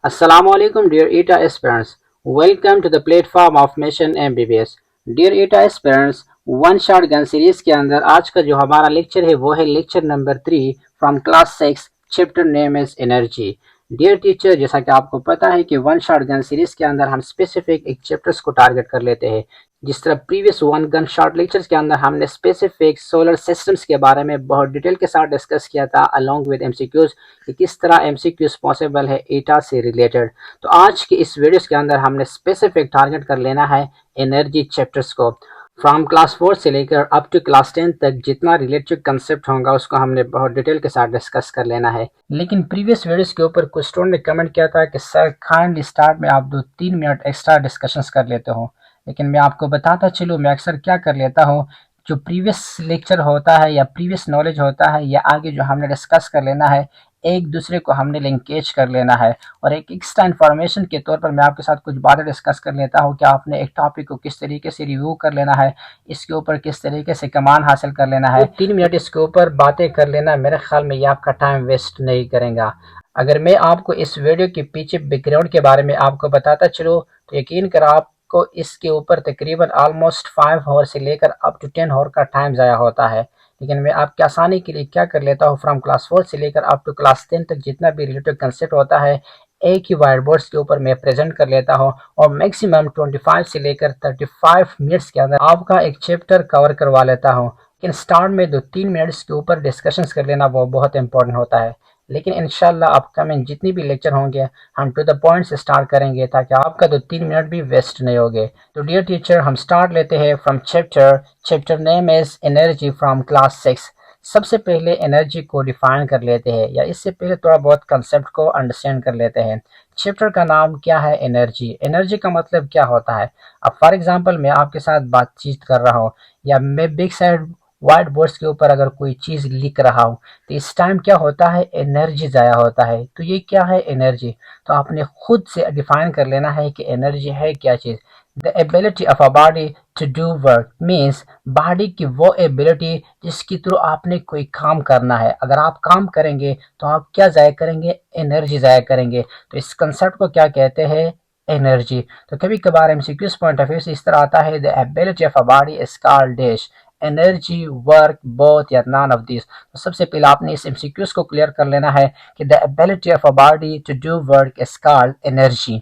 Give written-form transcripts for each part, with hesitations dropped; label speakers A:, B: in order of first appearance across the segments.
A: Assalamualaikum dear ETA aspirants. Welcome to the platform of Mission MBBS. Dear ETA aspirants, one shot gun series के अंदर आज का जो हमारा लेक्चर है वो है lecture number 3 from class 6 chapter name is energy. Dear teacher, जैसा कि आपको पता है कि वन शॉट गन सीरीज के अंदर हम स्पेसिफिक एक चैप्टर्स को टारगेट कर लेते हैं। जिस तरह previous one gun shot lectures के अंदर हमने स्पेसिफिक सोलर सिस्टम्स के बारे में बहुत डिटेल के साथ डिस्कस किया था अलोंग विद एमसीक्यूज कि किस तरह एमसीक्यूज पॉसिबल है ईटा से रिलेटेड। तो आज की इस वीडियोस के अंदर हमने स्पेसिफिक टारगेट कर लेना है एनर्जी चैप्टर्स को। फ्रॉम क्लास 4 से लेकर अप टू क्लास 10 तक जितना रिलेटेड कंसेप्ट होगा उसको हमने बहुत डिटेल के साथ डिस्कस कर लेना है। लेकिन प्रीवियस वीडियोस के ऊपर कुछ स्टूडेंट ने कमेंट किया था कि सर काइंडली स्टार्ट में आप 2-3 मिनट एक्स्ट्रा डिस्कशंस कर लेते हो। लेकिन मैं आपको बताता चलूँ, मैं अक्सर क्या कर लेता हूँ, जो प्रीवियस लेक्चर होता है या प्रीवियस नॉलेज होता है या आगे जो हमने डिस्कस कर लेना है, एक दूसरे को हमने लिंकेज कर लेना है। और एक एक्स्ट्रा इन्फॉर्मेशन के तौर पर मैं आपके साथ कुछ बातें डिस्कस कर लेता हूँ कि आपने एक टॉपिक को किस तरीके से रिव्यू कर लेना है, इसके ऊपर किस तरीके से कमान हासिल कर लेना है। 3 मिनट इसके ऊपर बातें कर लेना, मेरे ख्याल में ये आपका टाइम वेस्ट नहीं करेगा। अगर मैं आपको इस वीडियो के पीछे बैकग्राउंड के बारे में आपको बताता चलूँ तो यकीन कर आपको इसके ऊपर तकरीबन ऑलमोस्ट 5 आवर से लेकर अप टू 10 आवर का टाइम ज़ाया होता है। लेकिन मैं आपकी आसानी के लिए क्या कर लेता हूँ, फ्रॉम क्लास 4 से लेकर अप टू क्लास 10 तक जितना भी रिलेटेड कंसेप्ट होता है एक ही वाइट बोर्ड्स के ऊपर मैं प्रेजेंट कर लेता हूँ और मैक्सिमम 25 से लेकर 35 मिनट्स के अंदर आपका एक चैप्टर कवर करवा लेता हूँ। लेकिन स्टार्ट में 2-3 मिनट्स के ऊपर डिस्कशंस कर लेना वो बहुत इंपॉर्टेंट होता है। लेकिन इंशाल्लाह अपकमिंग जितनी भी लेक्चर होंगे हम टू द पॉइंट से स्टार्ट करेंगे ताकि आपका 2-3 मिनट भी वेस्ट नहीं होंगे। तो डियर टीचर, हम स्टार्ट लेते हैं from chapter name is energy from class 6। सबसे पहले एनर्जी को डिफाइन कर लेते हैं या इससे पहले थोड़ा बहुत कंसेप्ट को अंडरस्टैंड कर लेते हैं। चैप्टर का नाम क्या है? एनर्जी। एनर्जी का मतलब क्या होता है? अब फॉर एग्जांपल मैं आपके साथ बातचीत कर रहा हूँ या मैं बिग साइड व्हाइट बोर्ड्स के ऊपर अगर कोई चीज़ लिख रहा हूँ तो इस टाइम क्या होता है, एनर्जी ज़ाया होता है। तो ये क्या है एनर्जी? तो आपने खुद से डिफाइन कर लेना है कि एनर्जी है क्या चीज़। The ability of a body to do work means body की वो एबिलिटी जिसके थ्रू आपने कोई काम करना है। अगर आप काम करेंगे तो आप क्या ज़ाया करेंगे? एनर्जी ज़ाया करेंगे। तो इस कंसेप्ट को क्या कहते हैं? एनर्जी। तो कभी कभार एमसीक्यूज पॉइंट ऑफ व्यू से इस तरह आता है, the ability of a body is called dash energy, work, both या नॉन ऑफ दिस। तो सबसे पहले आपने इस एमसीक्यूज को क्लियर कर लेना है कि the ability of a body to do work is called energy.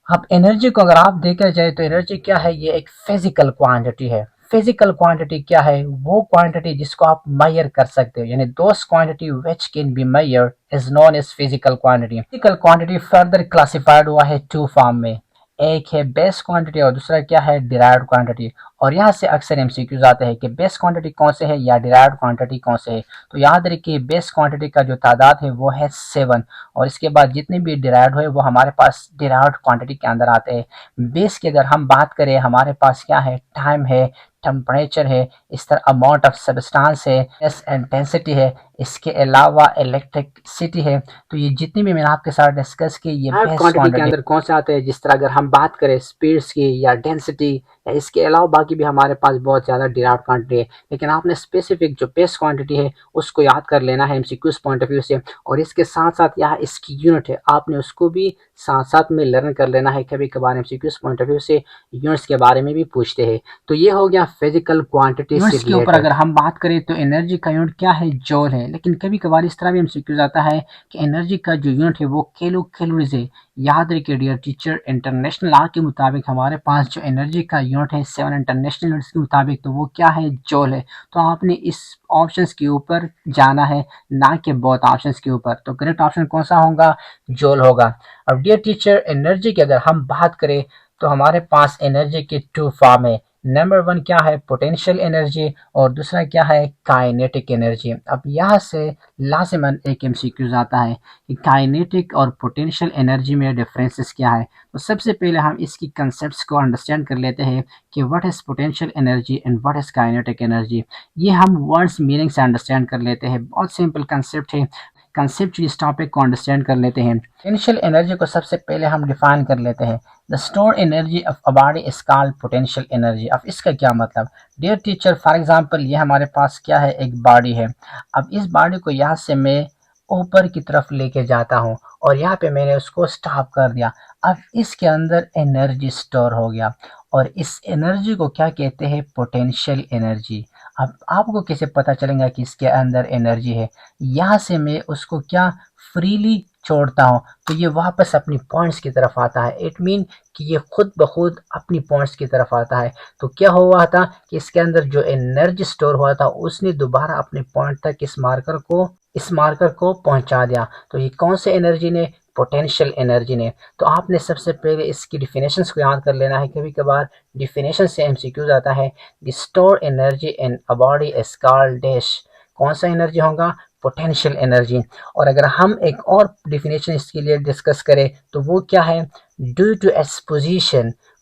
A: अब एनर्जी को अगर आप देखा जाए तो एनर्जी क्या है? ये एक फिजिकल क्वांटिटी है। फिजिकल क्वांटिटी क्या है? वो क्वांटिटी जिसको आप मेजर कर सकते हो, यानी those quantity which can be measured is known as physical quantity. Physical quantity further classified हुआ है 2 फॉर्म में, एक है बेस क्वांटिटी और दूसरा क्या है? Derived quantity. और यहाँ से अक्सर एमसीक्यूज आते हैं कि बेस क्वांटिटी कौन से है या डिराइव्ड क्वांटिटी कौन से है। तो याद रखिए बेस क्वांटिटी का जो तादाद है वो है 7 और इसके बाद जितने भी डिराइव्ड हुए वो हमारे पास डिराइव्ड क्वांटिटी के अंदर आते हैं। बेस की अगर हम बात करें हमारे पास क्या है? टाइम है, टेम्परेचर है, इस तरह अमाउंट ऑफ सब्सटेंस है, एस इंटेंसिटी है, इसके अलावा इलेक्ट्रिसिटी है। तो ये जितनी भी मैंने आपके साथ डिस्कस की ये बेस क्वांटिटी के अंदर कौन से आते हैं? जिस तरह अगर हम बात करें स्पीड्स की या डेंसिटी या इसके अलावा बाकी भी हमारे पास बहुत ज़्यादा डिराइव्ड क्वांटिटी है। लेकिन आपने स्पेसिफिक जो बेस क्वांटिटी है उसको याद कर लेना है एमसीक्यूज पॉइंट ऑफ व्यू से। और इसके साथ साथ यहाँ इसकी यूनिट है, आपने उसको भी साथ साथ में लर्न कर लेना है। कभी कभार एमसीक्यूज पॉइंट ऑफ व्यू से यूनिट्स के बारे में भी पूछते हैं। तो ये हो गया फिजिकल क्वांटिटी से के ऊपर अगर हम बात करें तो एनर्जी का यूनिट क्या है? जॉल है। लेकिन कभी कभार इस तरह भी एमसीक्यूज आता है कि एनर्जी का जो यूनिट है वो कैलोरीज है। याद रखिए डियर टीचर, इंटरनेशनल लॉ के मुताबिक हमारे पास जो एनर्जी का यूनिट है 7 इंटरनेशनल यूनिट्स के मुताबिक, तो वो क्या है? जॉल है। तो आपने इस ऑप्शंस के ऊपर जाना है, ना कि बोथ ऑप्शंस के ऊपर। तो करेक्ट ऑप्शन कौन सा होगा? जॉल होगा। अब डियर टीचर, एनर्जी की अगर हम बात करें तो हमारे पास एनर्जी के 2 फॉर्म है। नंबर 1 क्या है? पोटेंशियल एनर्जी और दूसरा क्या है? Kinetic energy. अब यहाँ से लाजिमन एक एमसीक्यूज आता है कि काइनेटिक और पोटेंशियल एनर्जी में डिफरेंसेस क्या है। तो सबसे पहले हम इसकी कंसेप्ट्स को अंडरस्टैंड कर लेते हैं कि what is potential energy and what is kinetic energy. ये हम वर्ड्स मीनिंग से अंडरस्टैंड कर लेते हैं, बहुत सिंपल कंसेप्ट है। कंसेप्ट इस टॉपिक को अंडरस्टैंड कर लेते हैं। पोटेंशियल एनर्जी को सबसे पहले हम डिफाइन कर लेते हैं। The store energy of a body is called potential energy. अब इसका क्या मतलब? डियर टीचर, फॉर एग्जांपल ये हमारे पास क्या है? एक बॉडी है। अब इस बॉडी को यहाँ से मैं ऊपर की तरफ लेके जाता हूँ और यहाँ पे मैंने उसको स्टॉप कर दिया। अब इसके अंदर एनर्जी स्टोर हो गया और इस एनर्जी को क्या कहते हैं, पोटेंशियल एनर्जी। अब आपको कैसे पता चलेगा कि इसके अंदर एनर्जी है, यहाँ से मैं उसको क्या फ्रीली छोड़ता हूँ तो ये वापस अपनी पॉइंट्स की तरफ आता है। इट मीन कि ये खुद ब खुद अपनी पॉइंट्स की तरफ आता है। तो क्या हुआ था कि इसके अंदर जो एनर्जी स्टोर हुआ था उसने दोबारा अपने पॉइंट तक इस मार्कर को पहुंचा दिया। तो ये कौन से एनर्जी ने, पोटेंशियल एनर्जी ने। तो आपने सबसे पहले इसकी डिफिनेशंस को याद कर लेना है। कभी कभार डिफिनेशन से एमसीक्यूज आता है। The store energy in a body is called dash. कौन सा एनर्जी होगा, पोटेंशियल एनर्जी। और अगर हम एक और डिफिनेशन इसके लिए डिस्कस करें तो वो क्या है, ड्यू टू इट्स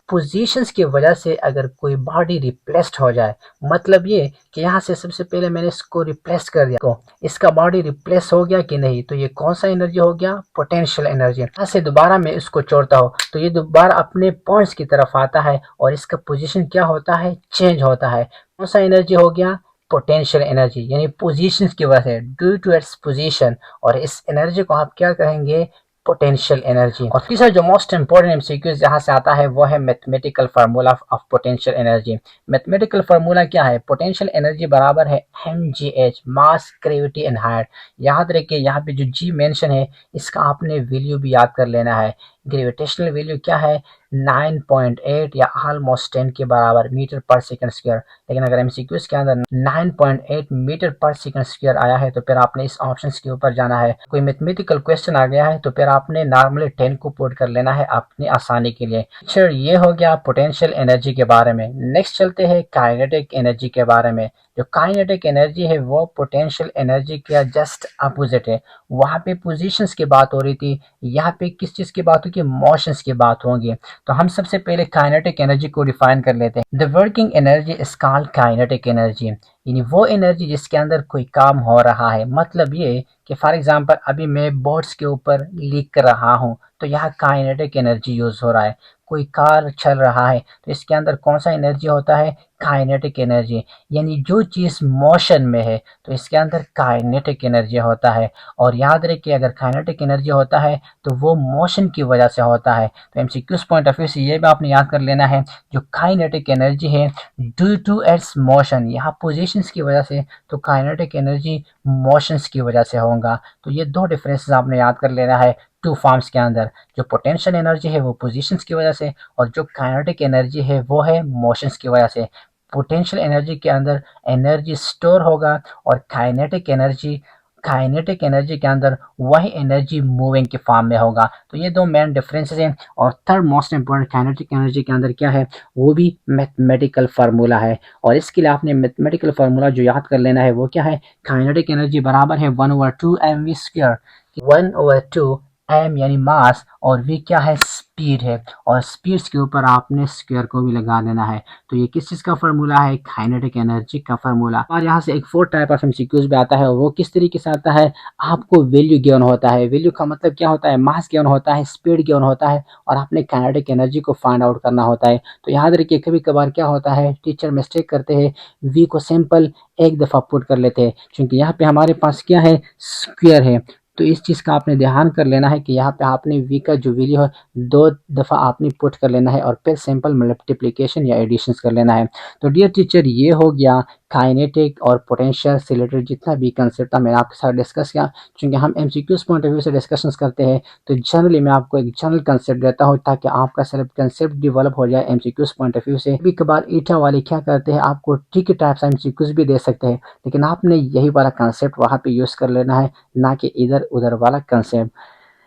A: पोजीशंस की वजह से अगर कोई बॉडी रिप्लेस्ड हो जाए, मतलब ये कि यहाँ से सबसे पहले मैंने इसको रिप्लेस कर दिया तो इसका बॉडी रिप्लेस हो गया कि नहीं, तो ये कौन सा एनर्जी हो गया, पोटेंशियल एनर्जी। यहाँ से दोबारा मैं इसको छोड़ता हूँ तो ये दोबारा अपने पॉइंट्स की तरफ आता है और इसका पोजीशन क्या होता है, चेंज होता है। कौन सा एनर्जी हो गया, पोटेंशियल एनर्जी, यानी पोजीशन की वजह से, ड्यू टू इट्स पोजीशन। और इस एनर्जी को आप क्या कहेंगे, पोटेंशियल एनर्जी। और तीसरा जो मोस्ट इंपोर्टेंट एमसीक्यू जहाँ से आता है वो है mathematical formula of potential energy. Mathematical formula क्या है, पोटेंशियल एनर्जी बराबर है mgh, mass, gravity and height. याद रखिए यहाँ पे जो जी मेंशन है इसका आपने वैल्यू भी याद कर लेना है। ग्रेविटेशनल वैल्यू क्या है, 9.8 या ऑलमोस्ट 10 के बराबर मीटर पर सेकंड स्क्वायर। लेकिन अगर एमसीक्यूज के अंदर 9.8 मीटर पर सेकंड स्क्वायर आया है तो फिर आपने इस ऑप्शन के ऊपर जाना है। कोई मैथमेटिकल क्वेश्चन आ गया है तो फिर आपने नॉर्मली 10 को पुट कर लेना है अपनी आसानी के लिए। सर ये हो गया पोटेंशियल एनर्जी के बारे में। नेक्स्ट चलते हैं काइनेटिक एनर्जी के बारे में। जो काइनेटिक एनर्जी है वो पोटेंशियल एनर्जी का जस्ट अपोजिट है। वहाँ पे पोजीशंस की बात हो रही थी, यहाँ पे किस चीज की बात होगी, मोशंस की बात होगी। तो हम सबसे पहले काइनेटिक एनर्जी को डिफाइन कर लेते हैं। The working energy is called kinetic energy, यानी वो एनर्जी जिसके अंदर कोई काम हो रहा है। मतलब ये कि फॉर एग्जांपल अभी मैं बोर्ड्स के ऊपर लिख रहा हूँ तो यहाँ काइनेटिक एनर्जी यूज हो रहा है। कोई कार चल रहा है तो इसके अंदर कौन सा एनर्जी होता है, काइनेटिक एनर्जी, यानी जो चीज मोशन में है तो इसके अंदर काइनेटिक एनर्जी होता है। और याद रखिए अगर काइनेटिक एनर्जी होता है तो वो मोशन की वजह से होता है। तो एमसीक्यूज पॉइंट ऑफ व्यू से ये भी आपने याद कर लेना है, जो काइनेटिक एनर्जी है ड्यू टू इट्स मोशन, यहाँ पोजीशंस की वजह से, तो काइनेटिक एनर्जी मोशंस की वजह से होगा। तो ये दो डिफरेंसेस आपने याद कर लेना है टू फॉर्म्स के अंदर। जो पोटेंशियल एनर्जी है वो पोजीशंस की वजह से और जो काइनेटिक एनर्जी है वो है मोशंस की वजह से। पोटेंशियल एनर्जी के अंदर एनर्जी स्टोर होगा और काइनेटिक एनर्जी के अंदर वही एनर्जी मूविंग के फॉर्म में होगा। तो ये दो मेन डिफरेंसेस हैं। और third most important kinetic energy के अंदर क्या है, वो भी मैथमेटिकल फार्मूला है। और इसके लिए आपने मैथमेटिकल फार्मूला जो याद कर लेना है वो क्या है, काइनेटिक एनर्जी बराबर है 1/2 mv स्क्वायर। 1/2 m यानी मास और v क्या है, स्पीड है। और स्पीड्स के ऊपर आपने स्क्वायर को भी लगा देना है। तो ये किस चीज का फार्मूला है, काइनेटिक एनर्जी का फार्मूला। और यहाँ से एक फोर्थ टाइप ऑफ एमसीक्यूज भी आता है और वो किस तरीके से आता है, आपको वैल्यू गिवन होता है। वैल्यू का मतलब क्या होता है, मास गिवन होता है, स्पीड गिवन होता है और आपने काइनेटिक एनर्जी को फाइंड आउट करना होता है। तो याद रखिए कभी कभार क्या होता है, टीचर मिस्टेक करते हैं, वी को सिंपल एक दफा पुट कर लेते हैं क्योंकि यहाँ पे हमारे पास क्या है, स्क्वायर है। तो इस चीज का आपने ध्यान कर लेना है कि यहाँ पे आपने v का जो वैल्यू है दो दफा आपने पुट कर लेना है और फिर सिंपल मल्टीप्लिकेशन या एडिशन कर लेना है। तो डियर टीचर ये हो गया काइनेटिक और पोटेंशियल से रिलेटेड जितना भी कंसेप्ट था मैंने आपके साथ डिस्कस किया। क्योंकि हम एमसीक्यूज पॉइंट ऑफ व्यू से डिस्कशंस करते हैं तो जनरली मैं आपको एक जनरल कंसेप्ट देता हूँ ताकि आपका सिर्फ कंसेप्ट डेवलप हो जाए एमसीक्यूज पॉइंट ऑफ व्यू से। कभी कभार ईटा वाले क्या करते हैं, आपको ट्रिकी टाइप से एमसीक्यूज भी दे सकते हैं, लेकिन आपने यही वाला कंसेप्ट वहाँ पे यूज कर लेना है, ना कि इधर उधर वाला कंसेप्ट।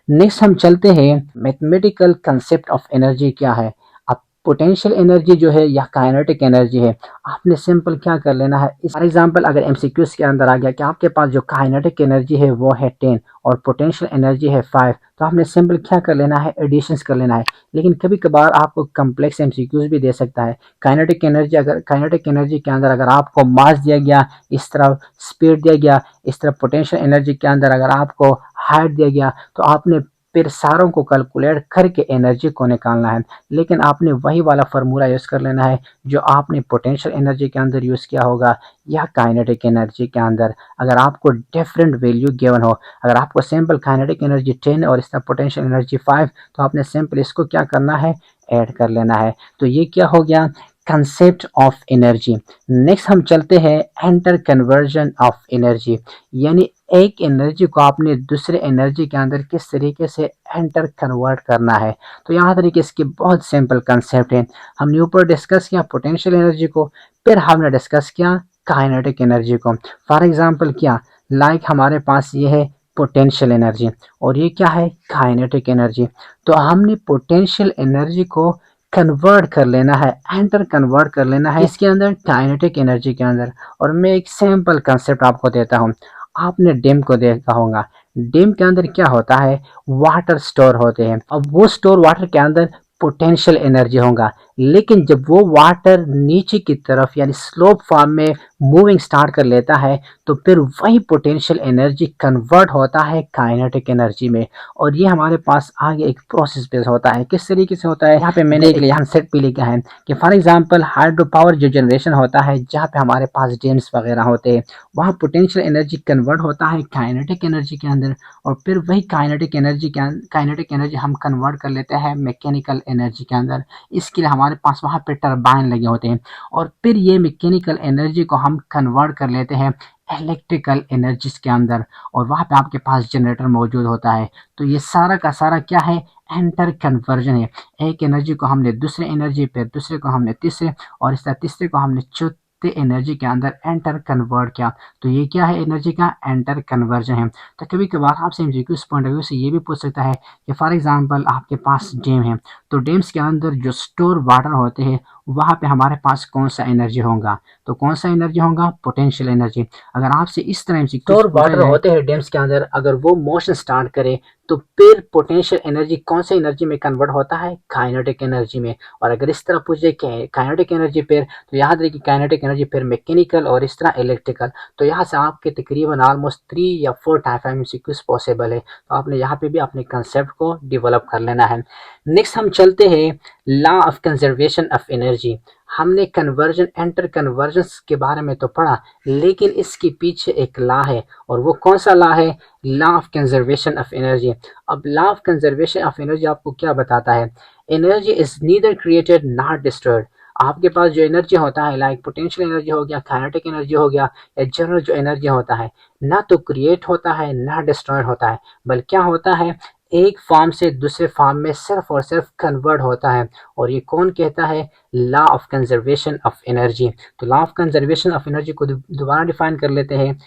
A: नेक्स्ट हम चलते हैं मैथमेटिकल कंसेप्ट ऑफ एनर्जी क्या है। अब पोटेंशियल एनर्जी जो है या काइनेटिक एनर्जी है, आपने सिंपल क्या कर लेना है, फॉर एग्जांपल अगर एमसीक्यूज के अंदर आ गया कि आपके पास जो काइनेटिक एनर्जी है वो है 10 और पोटेंशियल एनर्जी है 5, तो आपने सिंपल क्या कर लेना है, एडिशंस कर लेना है। लेकिन कभी कभार आपको कम्प्लेक्स एमसीक्यूज भी दे सकता है। काइनेटिक एनर्जी के अंदर अगर आपको मास दिया गया, इस तरह स्पीड दिया गया, इस तरह पोटेंशियल एनर्जी के अंदर अगर आपको हाइट दिया गया, तो आपने फिर सारों को कैलकुलेट करके एनर्जी को निकालना है। लेकिन आपने वही वाला फार्मूला यूज़ कर लेना है जो आपने पोटेंशियल एनर्जी के अंदर यूज़ किया होगा या काइनेटिक एनर्जी के अंदर। अगर आपको डिफरेंट वैल्यू गिवन हो, अगर आपको सिंपल काइनेटिक एनर्जी 10 और इसका पोटेंशियल एनर्जी 5, तो आपने सिंपल इसको क्या करना है, ऐड कर लेना है। तो ये क्या हो गया, कंसेप्ट ऑफ एनर्जी। नेक्स्ट हम चलते हैं एंटर कन्वर्जन ऑफ एनर्जी, यानी एक एनर्जी को आपने दूसरे एनर्जी के अंदर किस तरीके से एंटर कन्वर्ट करना है। तो यहाँ तरीके इसके बहुत सिंपल कंसेप्ट है। हमने ऊपर डिस्कस किया पोटेंशियल एनर्जी को, फिर हमने डिस्कस किया काइनेटिक एनर्जी को। फॉर एग्जांपल क्या, लाइक हमारे पास ये है पोटेंशियल एनर्जी और ये क्या है, काइनेटिक एनर्जी। तो हमने पोटेंशियल एनर्जी को कन्वर्ट कर लेना है, एंटर कन्वर्ट कर लेना है इसके अंदर, काइनेटिक एनर्जी के अंदर। और मैं एक सिंपल कंसेप्ट आपको देता हूँ। आपने डैम को देखा होगा, डैम के अंदर क्या होता है, वाटर स्टोर होते हैं। अब वो स्टोर वाटर के अंदर पोटेंशियल एनर्जी होगा, लेकिन जब वो वाटर नीचे की तरफ यानी स्लोप फॉर्म में मूविंग स्टार्ट कर लेता है तो फिर वही पोटेंशियल एनर्जी कन्वर्ट होता है काइनेटिक एनर्जी में। और ये हमारे पास आगे एक प्रोसेस बेस होता है। किस तरीके से होता है, यहाँ पे मैंने एक कंसेप्ट भी लिखा है कि फॉर एग्जांपल हाइड्रो पावर जो जनरेशन होता है, जहाँ पे हमारे पास डैम्स वगैरह होते हैं, वहाँ पोटेंशियल एनर्जी कन्वर्ट होता है काइनेटिक एनर्जी के अंदर। और फिर वही काइनेटिक एनर्जी हम कन्वर्ट कर लेते हैं मैकेनिकल एनर्जी के अंदर। इसके लिए हमारे पास वहाँ पे टरबाइन लगे होते हैं और फिर ये मैकेनिकल एनर्जी को हम कन्वर्ट कर लेते हैं इलेक्ट्रिकल एनर्जीज के अंदर, और वहाँ पे आपके पास जनरेटर मौजूद होता है। तो ये सारा का सारा क्या है, एंटर कन्वर्जन है। एक एनर्जी को हमने दूसरे एनर्जी पे, दूसरे को हमने तीसरे, और इस तरह तीसरे को हमने चौथे एनर्जी के अंदर एंटर कन्वर्ट किया। तो ये क्या है, एनर्जी का एंटर कन्वर्जन है। तो कभी कभार आपसे एमसीक्यू पॉइंट ऑफ व्यू से ये भी पूछ सकता है कि फॉर एग्जांपल आपके पास डैम है, तो डैम्स के अंदर जो स्टोर वाटर होते हैं वहाँ पे हमारे पास कौन सा एनर्जी होगा, तो कौन सा एनर्जी होगा, पोटेंशियल एनर्जी। अगर आपसे इस तरह एमसीक्यू स्टोर वाटर होते हैं डैम्स के अंदर, अगर वो मोशन स्टार्ट करे तो फिर पोटेंशियल एनर्जी कौन सी एनर्जी में कन्वर्ट होता है, काइनेटिक एनर्जी में। और अगर इस तरह पूछ जाए काइनेटिक एनर्जी फिर, तो याद रखिए काइनेटिक एनर्जी फिर मैकेनिकल और इस तरह इलेक्ट्रिकल। तो यहाँ से आपके तकरीबन ऑलमोस्ट 3 या 4 टाइप एमसीक्यूज पॉसिबल है। तो आपने यहाँ पे भी अपने कंसेप्ट को डेवलप कर लेना है। नेक्स्ट हम चलते हैं law of conservation of energy. हमने कन्वर्जन एंटर कन्वर्जन के बारे में तो पढ़ा, लेकिन इसके पीछे एक लॉ है, और वो कौन सा लॉ है, law of conservation of energy. अब law of conservation of energy आपको क्या बताता है, energy is neither created not destroyed. आपके पास जो एनर्जी होता है, लाइक पोटेंशियल एनर्जी हो गया, काइनेटिक एनर्जी हो गया, या जनरल जो एनर्जी होता है, ना तो क्रिएट होता है ना डिस्ट्रॉयड होता है, बल्कि क्या होता है, एक फॉर्म से दूसरे फॉर्म में सिर्फ और सिर्फ कन्वर्ट होता है। और ये कौन कहता है, law of conservation of energy. तो law of conservation of energy को दोबारा डिफाइन कर लेते हैं।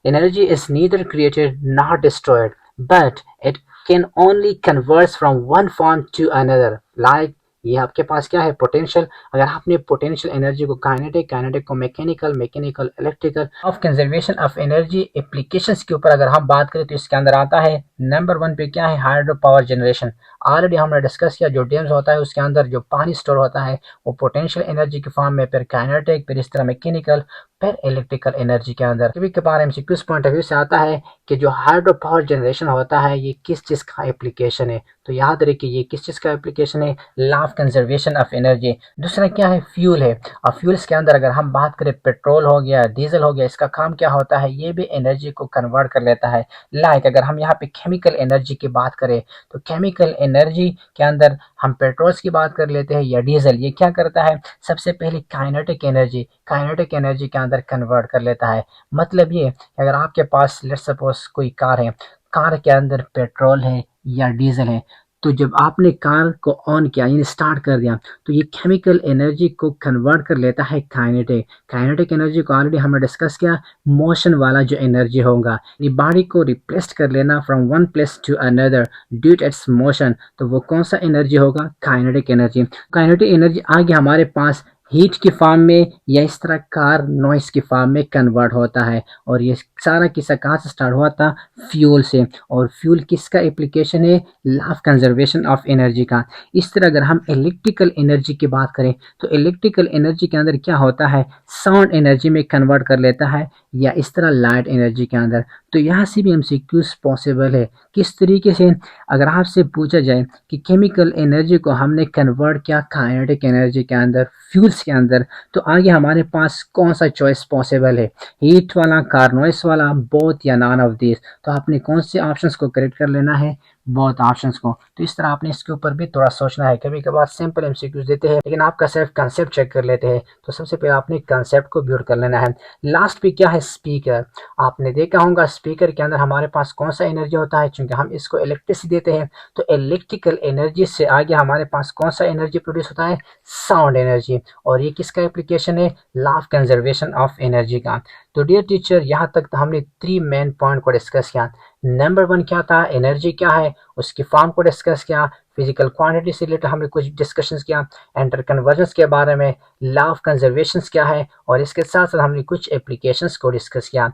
A: Energy is neither created not destroyed, but it can only converts from one form to another. Like ये आपके पास क्या है, पोटेंशियल। अगर आपने पोटेंशियल एनर्जी को काइनेटिक, काइनेटिक को mechanical, mechanical electrical. Of conservation of energy applications के ऊपर अगर हम बात करें तो इसके अंदर आता है नंबर 1 पे क्या है, हाइड्रो पावर जनरेशन। ऑलरेडी हमने डिस्कस किया, जो डैम्स होता है उसके अंदर जो पानी स्टोर होता है वो पोटेंशियल एनर्जी के फॉर्म में, फिर काइनेटिक, फिर इस तरह मैकेनिकल, फिर इलेक्ट्रिकल एनर्जी के अंदर। कभी कभार एमसीक्यूज पॉइंट ऑफ व्यू से आता है कि जो हाइड्रो पावर जनरेशन होता है ये किस चीज का एप्लीकेशन है। तो याद रखिए ये किस चीज का एप्लीकेशन है, law of conservation of energy. दूसरा क्या है, फ्यूल है। और फ्यूल्स के अंदर अगर हम बात करें, पेट्रोल हो गया, डीजल हो गया, इसका काम क्या होता है, ये भी एनर्जी को कन्वर्ट कर लेता है। लाइक अगर हम यहाँ पे केमिकल एनर्जी की बात करें, तो केमिकल एनर्जी के अंदर हम पेट्रोल्स की बात कर लेते हैं या डीजल, ये क्या करता है, सबसे पहले काइनेटिक एनर्जी के अंदर कन्वर्ट कर लेता है। मतलब ये अगर आपके पास लेट्स सपोज कोई कार है, कार के अंदर पेट्रोल है या डीजल है, तो जब आपने कार को ऑन किया यानी स्टार्ट कर दिया, तो ये केमिकल एनर्जी को कन्वर्ट कर लेता है काइनेटिक एनर्जी को ऑलरेडी हमने डिस्कस किया, मोशन वाला जो एनर्जी होगा, ये बॉडी को रिप्लेस कर लेना from one place to another due to its motion, तो वो कौन सा एनर्जी होगा, काइनेटिक एनर्जी। काइनेटिक एनर्जी आगे हमारे पास हीट की फॉर्म में या इस तरह कार नॉइस की फॉर्म में कन्वर्ट होता है। और ये सारा किस्सा कहाँ से स्टार्ट हुआ था, फ्यूल से। और फ्यूल किसका एप्लीकेशन है, law of conservation of energy का। इस तरह अगर हम इलेक्ट्रिकल एनर्जी की बात करें, तो इलेक्ट्रिकल एनर्जी के अंदर क्या होता है, साउंड एनर्जी में कन्वर्ट कर लेता है, या इस तरह लाइट एनर्जी के अंदर। तो यहाँ से भी एमसीक्यूज पॉसिबल है। किस तरीके से? अगर आपसे पूछा जाए कि केमिकल एनर्जी को हमने कन्वर्ट किया काइनेटिक एनर्जी के अंदर, फ्यूल्स के अंदर, तो आगे हमारे पास कौन सा चॉइस पॉसिबल है? हीट वाला, कार्नोइस वाला, बोथ या नॉन ऑफ दिस? तो आपने कौन से ऑप्शंस को करेक्ट कर लेना है? बहुत ऑप्शंस को। तो इस तरह आपने इसके ऊपर भी थोड़ा सोचना है। कभी कभार सिंपल एमसीक्यूज देते हैं लेकिन आपका सिर्फ कंसेप्ट चेक कर लेते हैं। तो सबसे पहले आपने कंसेप्ट को बिल्ड कर लेना है। लास्ट पे क्या है? स्पीकर। आपने देखा होगा स्पीकर के अंदर हमारे पास कौन सा एनर्जी होता है, क्योंकि हम इसको इलेक्ट्रिसिटी देते हैं। तो इलेक्ट्रिकल एनर्जी से आगे हमारे पास कौन सा एनर्जी प्रोड्यूस होता है? Sound energy. और ये किसका एप्लीकेशन है? Law of conservation of energy का। तो डियर टीचर, यहाँ तक तो हमने 3 मेन पॉइंट को डिस्कस किया। नंबर 1 क्या था? एनर्जी क्या है, उसकी फॉर्म को डिस्कस किया। फिजिकल क्वांटिटी से रिलेटेड हमने कुछ डिस्कशंस किया। एंटर कन्वर्जन्स के बारे में, लॉ ऑफ कंजर्वेशन क्या है, और इसके साथ साथ हमने कुछ एप्लीकेशंस को डिस्कस किया।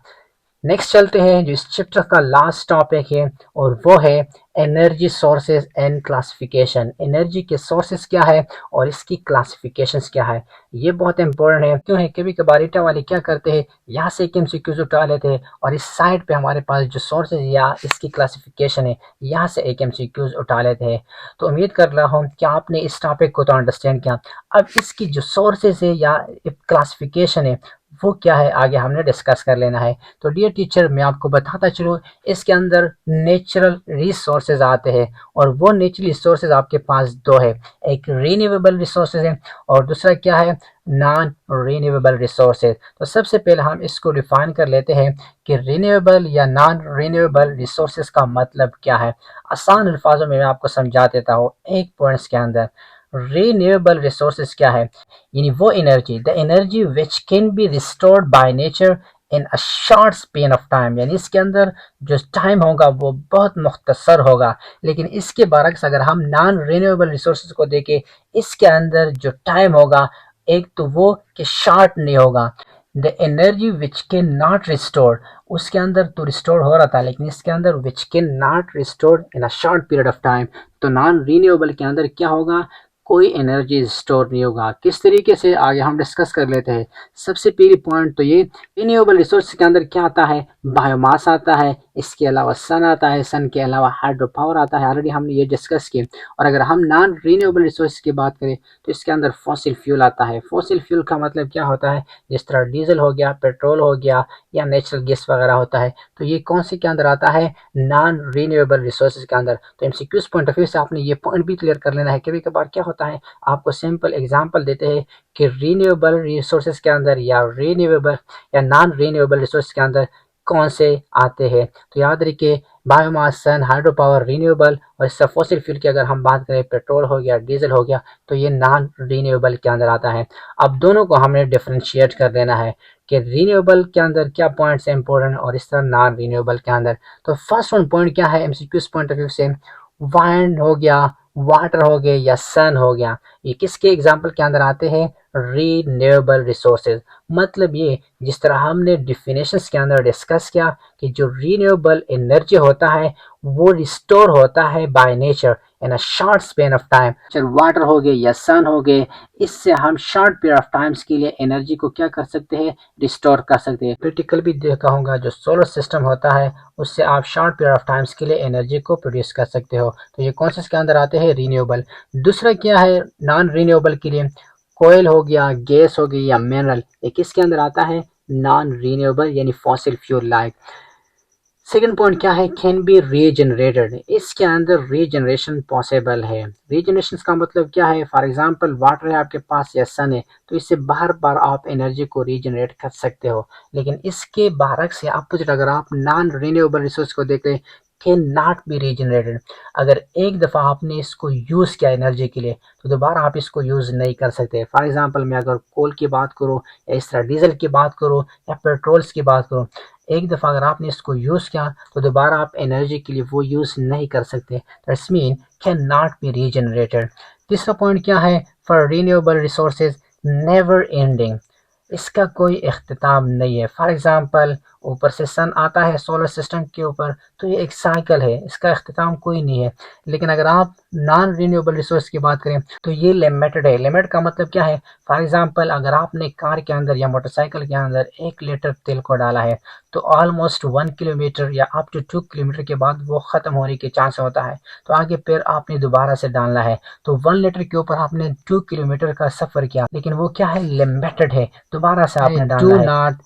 A: नेक्स्ट चलते हैं जो इस चैप्टर का लास्ट टॉपिक है, और वो है energy sources and classification. Energy के सोर्सेज क्या है और इसकी क्लासिफिकेशंस क्या है। ये बहुत इंपॉर्टेंट है। क्यों है? कभी कभार ईटा वाले क्या करते हैं, यहाँ से एक एमसीक्यूज उठा लेते हैं और इस साइड पे हमारे पास जो सोर्सेज या इसकी क्लासिफिकेशन है, यहाँ से एक एमसीक्यूज उठा लेते हैं। तो उम्मीद कर रहा हूँ कि आपने इस टॉपिक को तो अंडरस्टैंड किया। अब इसकी जो सोर्सेज है या क्लासिफिकेशन है वो क्या है, आगे हमने डिस्कस कर लेना है। तो डियर टीचर, मैं आपको बताता चलूँ, इसके अंदर नेचुरल रिसोर्सेज आते हैं, और वो नेचुरल रिसोर्सेज आपके पास दो है। एक रीन्यूएबल रिसोर्सेज है और दूसरा क्या है? Non renewable resources. तो सबसे पहले हम इसको डिफाइन कर लेते हैं कि रीन्यूएबल या नॉन रीन्यूएबल रिसोर्सेज का मतलब क्या है। आसान अल्फाजों में मैं आपको समझा देता हूँ एक पॉइंट्स के अंदर। रीन्यूएबल रिसोर्सेज क्या है? यानी वो energy, the energy which can be restored by nature in a short span of time. यानी इसके अंदर जो टाइम होगा वो बहुत मुख्तसर होगा। लेकिन इसके बरक्स अगर हम नॉन रिन्यूएबल रिसोर्सेज को देखें, इसके अंदर जो टाइम होगा, एक तो वो कि शॉर्ट नहीं होगा। The energy which can not restore, उसके अंदर तो रिस्टोर हो रहा था, लेकिन इसके अंदर which can not restore in a short period of time. तो नॉन रीन्यूएबल के अंदर क्या होगा? कोई एनर्जी स्टोर नहीं होगा। किस तरीके से, आगे हम डिस्कस कर लेते हैं। सबसे पहली पॉइंट तो ये, रिन्यूएबल रिसोर्स के अंदर क्या आता है? बायोमास आता है, इसके अलावा सन आता है, सन के अलावा हाइड्रो पावर आता है, ऑलरेडी हमने ये डिस्कस किया। और अगर हम नॉन रिन्यूएबल रिसोर्स की बात करें तो इसके अंदर फॉसिल फ्यूल आता है। फॉसिल फ्यूल का मतलब क्या होता है? जिस तरह डीजल हो गया, पेट्रोल हो गया, या नेचुरल गैस वगैरह होता है। तो ये कौन से के अंदर आता है? नॉन रिन्यूएबल रिसोर्सेज के अंदर। तो एमसीक्यूज पॉइंट ऑफ व्यू से आपने ये पॉइंट भी क्लियर कर लेना है। कभी कभार क्या होता है, आपको सिंपल एग्जांपल देते हैं कि रीन्यूएबल रिसोर्सेज के अंदर या रीन्यूएबल या नॉन रीन्यूएबल रिसोर्स के अंदर कौन से आते हैं। तो याद रखिए, बायोमास, सन, हाइड्रो पावर रीन्यूएबल, और इससे फॉसिल फ्यूल की अगर हम बात करें, पेट्रोल हो गया, डीजल हो गया, तो ये नॉन रीन्यूएबल के अंदर आता है। अब दोनों को हमने डिफ्रेंशिएट कर देना है कि रीन्यूएबल के अंदर क्या पॉइंट्स है इंपॉर्टेंट, और इस तरह नॉन रीन्यूएबल के अंदर। तो फर्स्ट वन पॉइंट क्या है एमसीक्यूज पॉइंट ऑफ व्यू से? वाइंड हो गया, वाटर हो गया, या सन हो गया, ये किसके एग्जाम्पल के अंदर आते हैं? Renewable resources. मतलब ये, जिस तरह हमने डिफिनेशंस के अंदर डिस्कस किया कि जो रीन्यूएबल एनर्जी होता है वो रिस्टोर होता है by nature in a short span of time. चल वाटर हो गए या सन हो गए, इससे हम शॉर्ट पीरियड ऑफ टाइम्स के लिए एनर्जी को क्या कर सकते हैं? रिस्टोर कर सकते हैं। प्रैक्टिकल भी देखा होगा, जो सोलर सिस्टम होता है उससे आप शॉर्ट पीरियड ऑफ टाइम्स के लिए एनर्जी को प्रोड्यूस कर सकते हो। तो ये कौन से इसके अंदर आते हैं? रीन्यूएबल। दूसरा क्या है नॉन रीन्यूएबल के लिए? कोयल हो गया, गैस हो गई, या मिनरल, ये किसके अंदर आता है? नॉन रीन्यूएबल यानी fossil fuel like. Second point क्या है? कैन बी रीजनरेटेड, इसके अंदर रीजनरेशन पॉसिबल है। रीजनरेशन का मतलब क्या है? फॉर एग्जांपल वाटर है आपके पास या सन है, तो इससे बार बार आप एनर्जी को रीजनरेट कर सकते हो। लेकिन इसके बारक से अपोजिट अगर आप नॉन रिन्यूएबल रिसोर्स को देख रहे, कैन नॉट बी रीजनरेटेड। अगर एक दफ़ा आपने इसको यूज़ किया एनर्जी के लिए, तो दोबारा आप इसको यूज़ नहीं कर सकते। फॉर एग्जांपल मैं अगर कोल की बात करूँ, या इस तरह डीजल की बात करूँ, या पेट्रोल्स की बात करूँ, एक दफ़ा अगर आपने इसको यूज़ किया तो दोबारा आप एनर्जी के लिए वो यूज़ नहीं कर सकते। That's mean can not be regenerated. तीसरा पॉइंट क्या है? For renewable resources never ending, इसका कोई इख्तिताम नहीं है। फॉर एग्जांपल ऊपर से सन आता है सोलर सिस्टम के ऊपर, तो ये एक साइकिल है, इसका अख्तिताम कोई नहीं है। लेकिन अगर आप नॉन रिन्यूएबल रिसोर्स की बात करें तो ये लिमिटेड है। लिमिट का मतलब क्या है? फॉर एग्जांपल अगर आपने कार के अंदर या मोटरसाइकिल के अंदर 1 लीटर तेल को डाला है तो ऑलमोस्ट 1 किलोमीटर या अप टू 2 किलोमीटर के बाद वो ख़त्म होने के चांस होता है, तो आगे फिर आपने दोबारा से डालना है। तो 1 लीटर के ऊपर आपने 2 किलोमीटर का सफ़र किया, लेकिन वो क्या है? लिमिटेड है, दोबारा से आपने डालना है। Not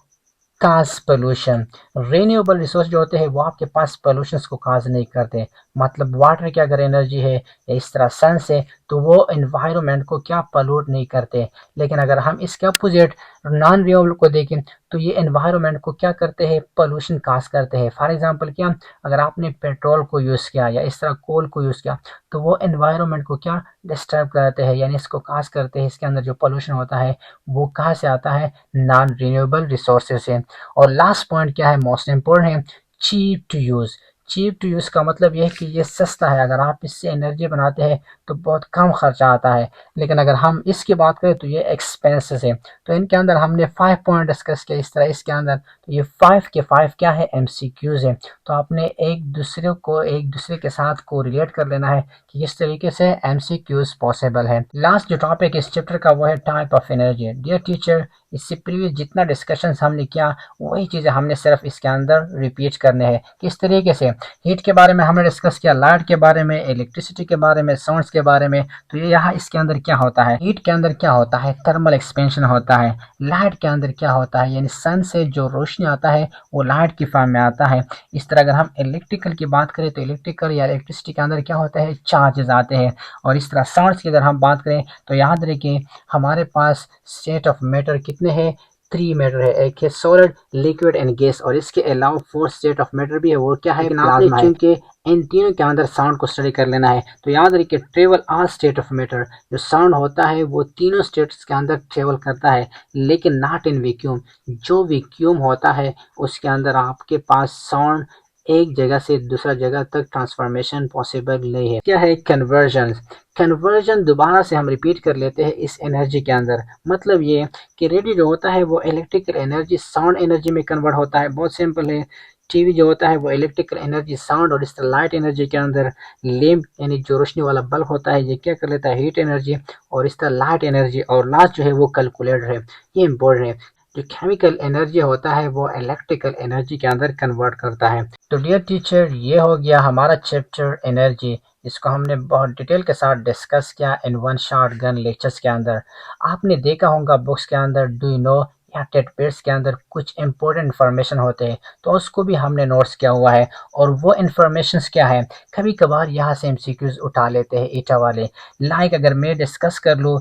A: cause pollution. Renewable resource जो होते हैं वो आपके पास पोल्यूशन को काज नहीं करते। मतलब वाटर की अगर एनर्जी है या इस तरह सन से, तो वो एनवायरनमेंट को क्या पोल्यूट नहीं करते। लेकिन अगर हम इसके अपोजिट नॉन रिन्यूएबल को देखें तो ये एनवायरनमेंट को क्या करते हैं? पोल्यूशन काज करते हैं। फॉर एग्जांपल क्या, अगर आपने पेट्रोल को यूज़ किया या इस तरह कोल को यूज़ किया तो वो एनवायरनमेंट को क्या डिस्टर्ब करते हैं, यानी इसको काज करते हैं। इसके अंदर जो पोल्यूशन होता है वो कहाँ से आता है? नॉन रिन्यूएबल रिसोर्सेज से। और लास्ट पॉइंट क्या है? मोस्ट इम्पोर्टेंट है, cheap to use. Cheap to use का मतलब यह है कि ये सस्ता है। अगर आप इससे एनर्जी बनाते हैं तो बहुत कम खर्चा आता है। लेकिन अगर हम इसकी बात करें तो ये एक्सपेंसिव है। तो इनके अंदर हमने 5 पॉइंट डिस्कस किया इस तरह इसके अंदर। तो ये 5 के 5 क्या है? MCQs है। तो आपने एक दूसरे के साथ को रिलेट कर लेना है कि किस तरीके से MCQs पॉसिबल है। लास्ट जो टॉपिक इस चैप्टर का वो है type of energy. Dear teacher, इससे प्रीवियस जितना डिस्कशन हमने किया वही चीज़ें हमने सिर्फ इसके अंदर रिपीट करने हैं। किस तरीके से? हीट के बारे में हमने डिस्कस किया, लाइट के बारे में, इलेक्ट्रिसिटी के बारे में, साउंड्स के बारे में। तो ये यहाँ इसके अंदर क्या होता है? हीट के अंदर क्या होता है? थर्मल एक्सपेंशन होता है। लाइट के अंदर क्या होता है? यानी सन से जो रोशनी आता है वो लाइट की फॉर्म में आता है। इस तरह अगर हम इलेक्ट्रिकल की बात करें तो इलेक्ट्रिकल या इलेक्ट्रिसिटी के अंदर क्या होता है? चार्जेस आते हैं। और इस तरह साउंड्स की अगर हम बात करें तो याद रखिए हमारे पास स्टेट ऑफ मैटर कितने हैं? 3 मैटर है। एक है सॉलिड, लिक्विड एंड गैस, और इसके अलावा 4th स्टेट ऑफ मैटर भी है, वो क्या है? प्लाज्मा है। चूंकि इन तीनों के अंदर साउंड को स्टडी कर लेना है तो याद रखिए travel all state of matter. जो साउंड होता है वो तीनों स्टेट्स के अंदर ट्रेवल करता है, लेकिन नॉट इन वैक्यूम। जो वैक्यूम होता है उसके अंदर आपके पास साउंड एक जगह से दूसरा जगह तक ट्रांसफॉर्मेशन पॉसिबल नहीं है। क्या है? कन्वर्जन। कन्वर्जन दोबारा से हम रिपीट कर लेते हैं इस एनर्जी के अंदर। मतलब ये कि रेडियो जो होता है वो इलेक्ट्रिकल एनर्जी साउंड एनर्जी में कन्वर्ट होता है। बहुत सिंपल है। टीवी जो होता है वो इलेक्ट्रिकल एनर्जी साउंड और इस तरह लाइट एनर्जी के अंदर लैंप यानी जो रोशनी वाला बल्ब होता है ये क्या कर लेता है? हीट एनर्जी और इस तरह लाइट एनर्जी, और लास्ट जो है वो कैलकुलेटर है। ये इम्पोर्टेंट है। जो केमिकल एनर्जी होता है वो इलेक्ट्रिकल एनर्जी के अंदर कन्वर्ट करता है। तो डियर टीचर, ये हो गया हमारा चैप्टर एनर्जी। इसको हमने बहुत डिटेल के साथ डिस्कस किया in one shot gun lectures के अंदर। आपने देखा होगा बुक्स के अंदर डू यू नो या टेटपेड्स के अंदर कुछ इंपॉर्टेंट इन्फॉर्मेशन होते हैं, तो उसको भी हमने नोट्स किया हुआ है। और वो इन्फॉर्मेशन क्या है? कभी कभार यहाँ से MCQs उठा लेते हैं ईटा वाले। लाइक अगर मैं डिस्कस कर लूँ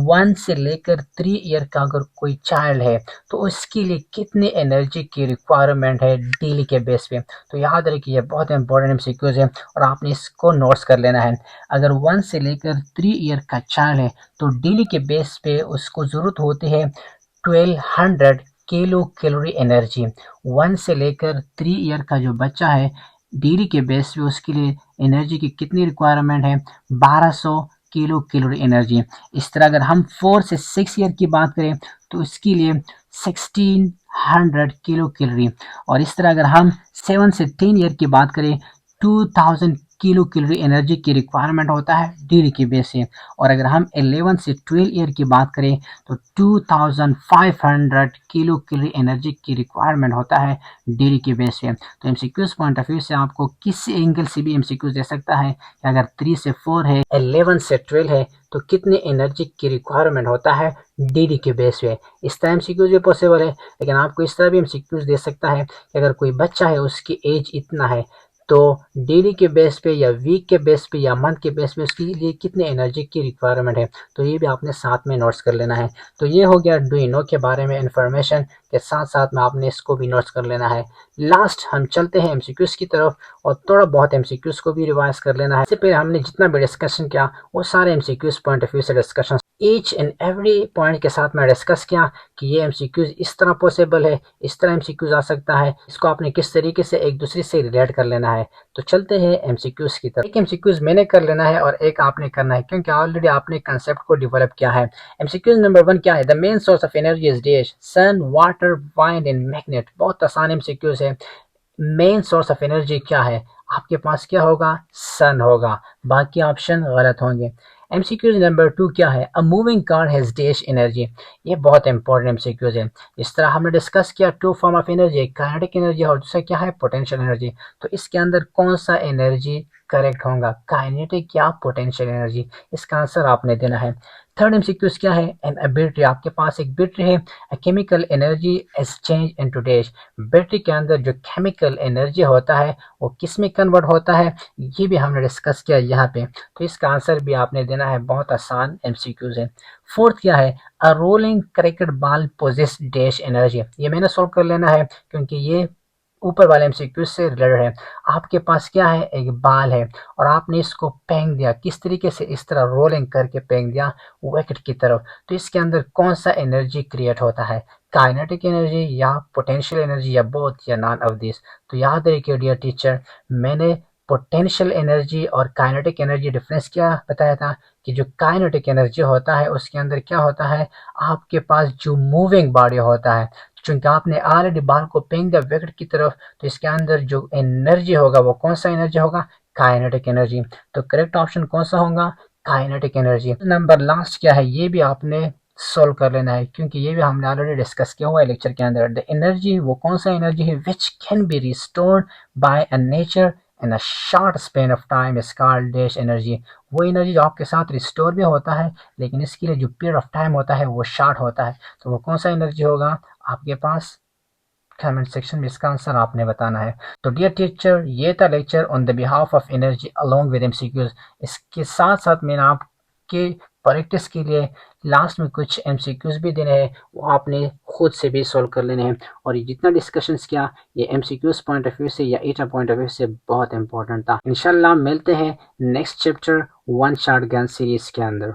A: 1 से लेकर 3 ईयर का अगर कोई चाइल्ड है तो उसके लिए कितनी एनर्जी की रिक्वायरमेंट है डेली के बेस पे। तो याद रखिए ये बहुत इंपॉर्टेंट MCQs है और आपने इसको नोट्स कर लेना है। अगर 1 से लेकर 3 ईयर का चाइल्ड है तो डेली के बेस पे उसको ज़रूरत होती है 1200 किलो कैलोरी एनर्जी। 1 से लेकर 3 ईयर का जो बच्चा है डेली के बेस पे उसके लिए एनर्जी की कितनी रिक्वायरमेंट है? 1200 किलो कैलोरी एनर्जी। इस तरह अगर हम 4 से 6 ईयर की बात करें तो इसके लिए 1600 किलो कैलोरी। और इस तरह अगर हम 7 से 10 ईयर की बात करें 2000 किलो कैलोरी एनर्जी की रिक्वायरमेंट होता है डेली के बेस पे। और अगर हम 11 से 12 ईयर की बात करें तो 2500 किलो कैलोरी एनर्जी की रिक्वायरमेंट होता है डेली के बेस पे। तो MCQs पॉइंट ऑफ व्यू से आपको किसी एंगल से भी MCQs दे सकता है कि अगर 3 से 4 है, 11 से 12 है तो कितनी एनर्जी की रिक्वायरमेंट होता है डेली के बेस पे। इस तरह MCQs भी पॉसिबल है। लेकिन आपको इस तरह भी MCQs दे सकता है कि अगर कोई बच्चा है उसकी एज इतना है तो डेली के बेस पे या वीक के बेस पे या मंथ के बेस पे उसके लिए कितनी एनर्जी की रिक्वायरमेंट है। तो ये भी आपने साथ में नोट्स कर लेना है। तो ये हो गया डू यू नो के बारे में इंफॉर्मेशन के साथ साथ में आपने इसको भी नोट्स कर लेना है। लास्ट हम चलते हैं MCQs की तरफ और थोड़ा बहुत MCQs को भी रिवाइज कर लेना है। इससे पहले हमने जितना भी डिस्कशन किया वो सारे MCQs पॉइंट ऑफ व्यू से discussion each and every point के साथ मैं डिस्कस किया कि ये एमसीक्यूज इस तरह पॉसिबल है, इस तरह एमसीक्यूज आ सकता है, इसको आपने किस तरीके से एक दूसरे से रिलेट कर लेना है। तो चलते हैं एमसीक्यूज की तरफ। एक एमसीक्यूज मैंने कर लेना है और एक आपने करना है, क्योंकि ऑलरेडी आपने कंसेप्ट को डेवलप किया है। एमसीक्यूज नंबर 1 क्या है? The main source of energy is dash, sun, water, wind and magnet. बहुत आसान एमसीक्यूज है। मेन सोर्स ऑफ एनर्जी क्या है? आपके पास क्या होगा? सन होगा, बाकी ऑप्शन गलत होंगे। एमसीक्यूज नंबर 2 क्या है? A moving car has dash energy. ये बहुत इंपॉर्टेंट एमसीक्यूज है। इस तरह हमने डिस्कस किया two form of energy, kinetic energy और दूसरा क्या है? Potential energy. तो इसके अंदर कौन सा एनर्जी करेक्ट होगा? काइनेटिक या पोटेंशियल एनर्जी? इसका आंसर आपने देना है। थर्ड एमसीक्यूज क्या है? एन बैटरी, आपके पास एक बैटरी है। A chemical energy is change into dash. Battery के अंदर जो केमिकल एनर्जी होता है वो किस में कन्वर्ट होता है? ये भी हमने डिस्कस किया यहाँ पे। तो इसका आंसर भी आपने देना है। बहुत आसान एमसीक्यूज है। फोर्थ क्या है? A rolling cricket ball possesses dash energy. ये मैंने सॉल्व कर लेना है, क्योंकि ये ऊपर वाले एमसीक्यू से रिलेटेड है। आपके पास क्या है? एक बाल है और आपने इसको फेंक दिया। किस तरीके से? इस तरह रोलिंग करके फेंक दिया विकेट की तरफ। तो इसके अंदर कौन सा एनर्जी क्रिएट होता है? काइनेटिक एनर्जी या पोटेंशियल एनर्जी या बोथ या नॉन ऑफ दिस? तो याद रखिए डियर टीचर, मैंने पोटेंशियल एनर्जी और काइनेटिक एनर्जी डिफरेंस क्या बताया था कि जो काइनेटिक एनर्जी होता है उसके अंदर क्या होता है? आपके पास जो मूविंग बॉडी होता है, चूंकि आपने ऑलरेडी बॉल को फेंक दिया विकेट की तरफ, तो इसके अंदर जो एनर्जी होगा वो कौन सा एनर्जी होगा? Kinetic energy. तो करेक्ट ऑप्शन कौन सा होगा? Kinetic energy. नंबर लास्ट क्या है? ये भी आपने सोल्व कर लेना है, क्योंकि ये भी हमने ऑलरेडी डिस्कस किया हुआ है लेक्चर के अंदर। द एनर्जी, वो कौन सा एनर्जी है which can be restored bye a nature in a short span of time is called dash energy. वो एनर्जी जो आपके साथ रिस्टोर भी होता है, लेकिन इसके लिए जो पीरियड ऑफ टाइम होता है वो शॉर्ट होता है। तो वो कौन सा एनर्जी होगा आपके पास? कमेंट सेक्शन में इसका आंसर आपने बताना है। तो डियर टीचर, ये था lecture on the behalf of energy along with MCQs. इसके साथ साथ मैंने आपके प्रैक्टिस के लिए लास्ट में कुछ एमसीक्यूज भी देने हैं, वो आपने खुद से भी सॉल्व कर लेने हैं। और ये जितना डिस्कशंस किया, ये एमसीक्यूज पॉइंट ऑफ व्यू से या ईटा पॉइंट ऑफ व्यू से बहुत इंपॉर्टेंट था। इंशाल्लाह मिलते हैं next chapter one shot gun series के अंदर।